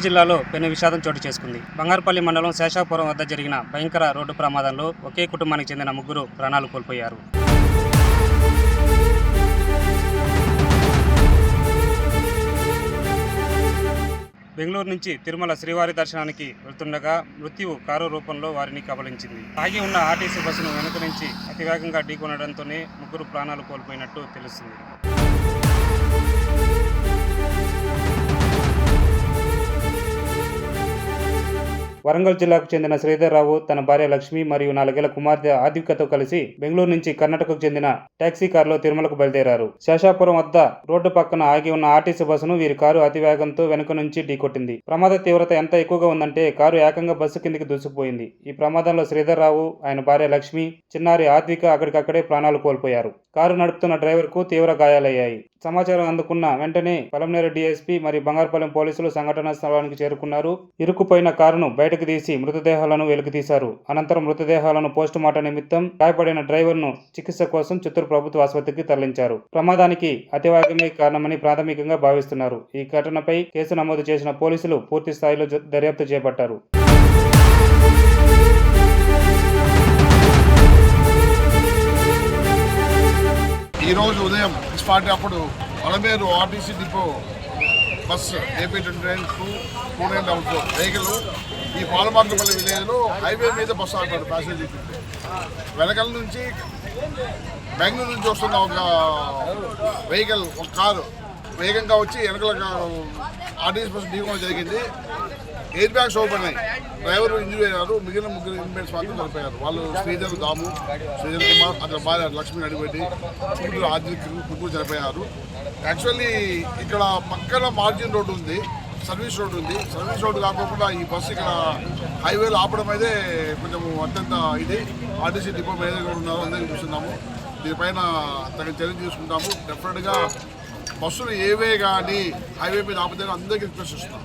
జిల్లాలో పెను విషాదం చోటు చేసుకుంది. బంగారుపల్లి మండలం శేషాపురం వద్ద జరిగిన భయంకర రోడ్డు ప్రమాదంలో ఒకే కుటుంబానికి చెందిన ముగ్గురు ప్రాణాలు కోల్పోయారు. బెంగళూరు నుంచి తిరుమల శ్రీవారి దర్శనానికి వెళ్తుండగా మృత్యువు కారు రూపంలో వారిని కబళించింది. ఆగి ఉన్న ఆర్టీసీ బస్సును వెనుక నుంచి అతివేగంగా ఢీకొనడంతోనే ముగ్గురు ప్రాణాలు కోల్పోయినట్టు తెలుస్తుంది. వరంగల్ జిల్లాకు చెందిన శ్రీధర్రావు తన భార్య లక్ష్మి మరియు 4 ఏళ్ల కుమార్తె ఆదివికతో కలిసి బెంగళూరు నుంచి కర్ణాటకకు చెందిన టాక్సీ కారులో తిరుమలకు బయలుదేరారు. శేషాపురం వద్ద రోడ్డు పక్కన ఆగి ఉన్న ఆర్టీసీ బస్సును వీరి కారు అతివేగంతో వెనుక నుంచి ఢీకొట్టింది. ప్రమాద తీవ్రత ఎంత ఎక్కువగా ఉందంటే కారు ఏకంగా బస్సు కిందికి దూసుకుపోయింది. ఈ ప్రమాదంలో శ్రీధర్రావు, ఆయన భార్య లక్ష్మి, చిన్నారి ఆద్విక అక్కడికక్కడే ప్రాణాలు కోల్పోయారు. కారు నడుపుతున్న డ్రైవర్కు తీవ్ర గాయాలయ్యాయి. సమాచారం అందుకున్న వెంటనే పలమనేరు డీఎస్పీ మరియు బంగారుపాలెం పోలీసులు సంఘటనా స్థలానికి చేరుకున్నారు. ఇరుక్కుపోయిన కారును బయటకు తీసి మృతదేహాలను వెలికితీశారు. అనంతరం మృతదేహాలను పోస్టుమార్టం నిమిత్తం గాయపడిన డ్రైవర్ను చికిత్స కోసం చిత్తూరు ప్రభుత్వ ఆసుపత్రికి తరలించారు. ప్రమాదానికి అతివేగమే కారణమని ప్రాథమికంగా భావిస్తున్నారు. ఈ ఘటనపై కేసు నమోదు చేసిన పోలీసులు పూర్తి స్థాయిలో దర్యాప్తు చేపట్టారు. ఈరోజు ఉదయం 6:40 అప్పుడు Palamaner RTC depot bus AP-29 2944 vehicle ఈ పాలమార్లపల్లి విలేజ్లో హైవే మీద బస్సు ఆపాడు ప్యాసింజర్. వెనకాల నుంచి బెంగళూరు నుంచి వస్తున్న ఒక వెహికల్, ఒక కారు వేగంగా వచ్చి వెనకాల ఆర్టీసీ బస్సు ఢీకొనడం జరిగింది. ఎయిర్ బ్యాగ్స్ ఓపెన్ అయ్యి డ్రైవర్ ఇంజరీ అయ్యారు. మిగిలిన ముగ్గురు ఇన్మేట్స్ మాత్రం చనిపోయారు. వాళ్ళు శ్రీధర్ దాము, శ్రీధర్ కుమార్, అతని భార్య లక్ష్మి అడిపెట్టి ముగ్గురు ముగ్గురు చనిపోయారు. యాక్చువల్లీ ఇక్కడ పక్కన మార్జిన్ రోడ్డు ఉంది, సర్వీస్ రోడ్డు ఉంది. సర్వీస్ రోడ్డు కాకుండా ఈ బస్సు ఇక్కడ హైవేలో ఆపడం అయితే కొంచెం అత్యంత ఇది. ఆర్టీసీ డిపో మేనేజర్ ఉన్నారు, అందరికీ చూస్తున్నాము. దీనిపైన తగిన చర్య తీసుకుంటాము. డెఫినెట్గా బస్సులు ఏవే కానీ హైవే మీద ఆపితే అందరికీ రిక్వెస్ట్ ఇస్తున్నాం.